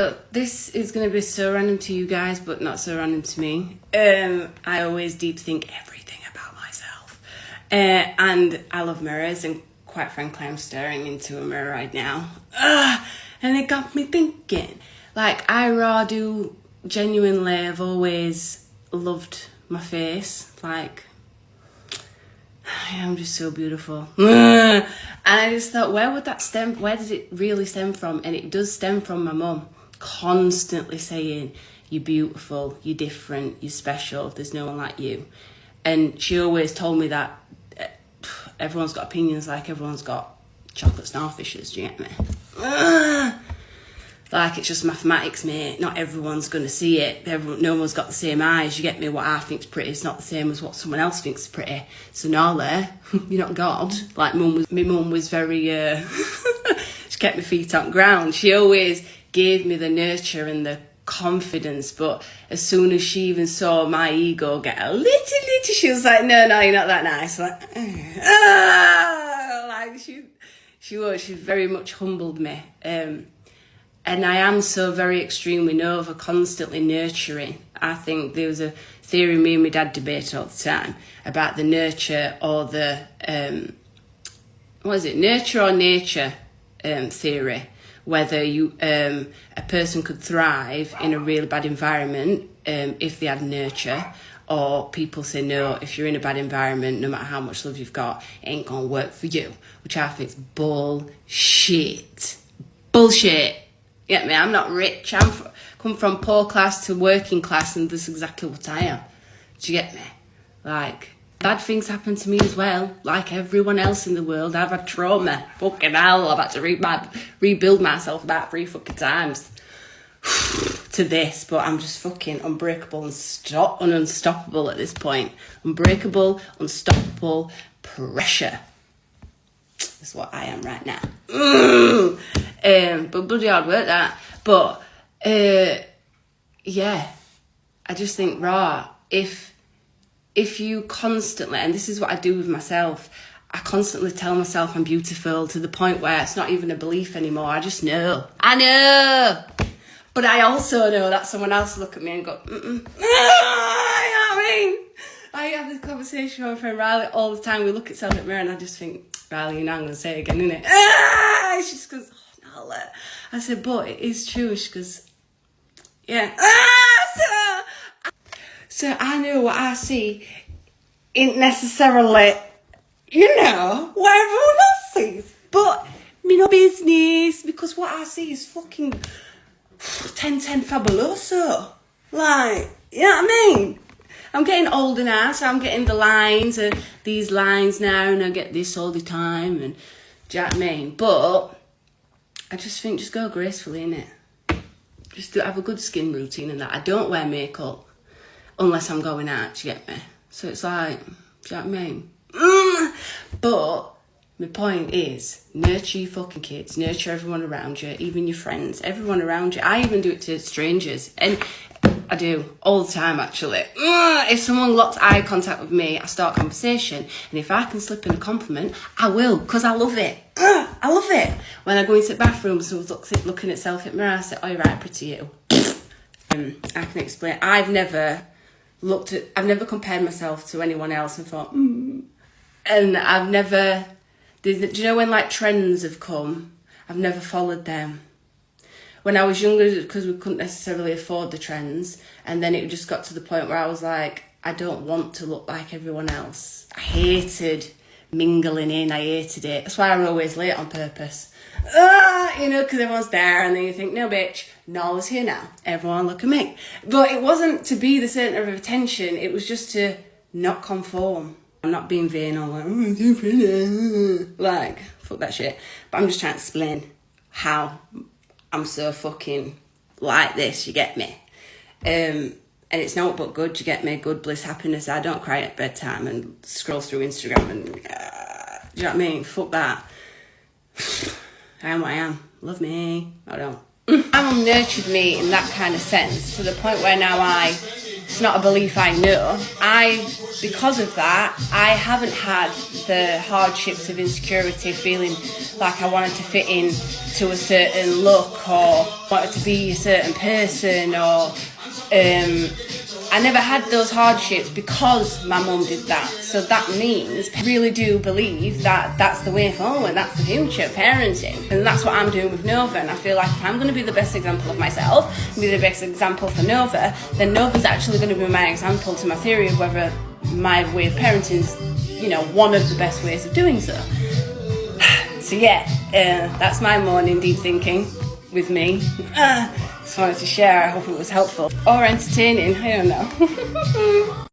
So this is going to be so random to you guys, but not so random to me. I always deep think everything about myself. And I love mirrors, and quite frankly, I'm staring into a mirror right now. And it got me thinking. Like, I do genuinely, I've always loved my face. Like, I'm just so beautiful. And I just thought, where does it really stem from? And it does stem from my mum constantly saying, you're beautiful, you're different, you're special, there's no one like you. And she always told me that everyone's got opinions, like everyone's got chocolate starfishes, do you get me? Like, it's just mathematics, mate. Not everyone's going to see it. No one's got the same eyes. You get me? What I think's pretty is not the same as what someone else thinks is pretty. So Nala, you're not God. Like, my mum was very, she kept my feet on ground. She always gave me the nurture and the confidence, but as soon as she even saw my ego get a little, she was like, no, you're not that nice. Like, like she very much humbled me. And I am so very extreme with Nova, constantly nurturing. I think there was a theory me and my dad debated all the time about the nurture or the, nurture or nature theory. Whether a person could thrive in a really bad environment if they had nurture, or people say, no, if you're in a bad environment, no matter how much love you've got, it ain't gonna work for you, which I think is bullshit. Bullshit. Get me? I'm not rich. Come from poor class to working class, and this is exactly what I am. Do you get me? Like, bad things happen to me as well, like everyone else in the world. I've had trauma. Fucking hell, I've had to rebuild myself about 3 fucking times to this, but I'm just fucking unbreakable and unstoppable at this point. Unbreakable, unstoppable, pressure. That's what I am right now. But bloody hard work that. But yeah, I just think if you constantly, and this is what I do with myself, I constantly tell myself I'm beautiful to the point where it's not even a belief anymore. I just know. I know. But I also know that someone else will look at me and go, You know what I mean? I have this conversation with my friend Riley all the time. We look at each other in the mirror and I just think, Riley, you know I'm going to say it again, innit? She just goes, oh, no. I said, but it is true. She goes, yeah. So I know what I see ain't necessarily, what everyone else sees. But me no business, because what I see is fucking 10/10 fabuloso. Like, you know what I mean? I'm getting older now, so I'm getting the lines and these lines now, and I get this all the time, and do you know what I mean? But I just think, just go gracefully, innit? Just have a good skin routine and that. I don't wear makeup unless I'm going out, do you get me? So it's like, do you know what I mean? But my point is, nurture your fucking kids, nurture everyone around you, even your friends, everyone around you. I even do it to strangers, and I do all the time, actually. If someone locks eye contact with me, I start conversation, and if I can slip in a compliment, I will, because I love it. I love it. When I go into the bathroom, someone's looking at self in the mirror, I say, oh, you're right, pretty you. I can explain. I've never compared myself to anyone else and thought, and I've never, do you know when like trends have come? I've never followed them. When I was younger, because we couldn't necessarily afford the trends, and then it just got to the point where I was like, I don't want to look like everyone else. I hated mingling in, I hated it. That's why I'm always late on purpose. Because everyone's there, and then you think, no bitch, Nala's here now, everyone look at me. But it wasn't to be the centre of attention, it was just to not conform. I'm not being vain or like, oh, too pretty. Like, fuck that shit. But I'm just trying to explain how I'm so fucking like this, you get me? And it's not but good, you get me? Good, bliss, happiness. I don't cry at bedtime and scroll through Instagram and, do you know what I mean? Fuck that. I am what I am. Love me. I don't. My mum nurtured me in that kind of sense, to the point where now I It's not a belief I know. Because of that, I haven't had the hardships of insecurity, feeling like I wanted to fit in to a certain look or wanted to be a certain person, or I never had those hardships because my mum did that. So that means I really do believe that that's the way forward, that's the future, parenting. And that's what I'm doing with Nova. And I feel like if I'm going to be the best example of myself, be the best example for Nova, then Nova's actually going to be my example to my theory of whether my way of parenting is, one of the best ways of doing so. So yeah, that's my morning deep thinking with me. Just wanted to share. I hope it was helpful or entertaining. I don't know.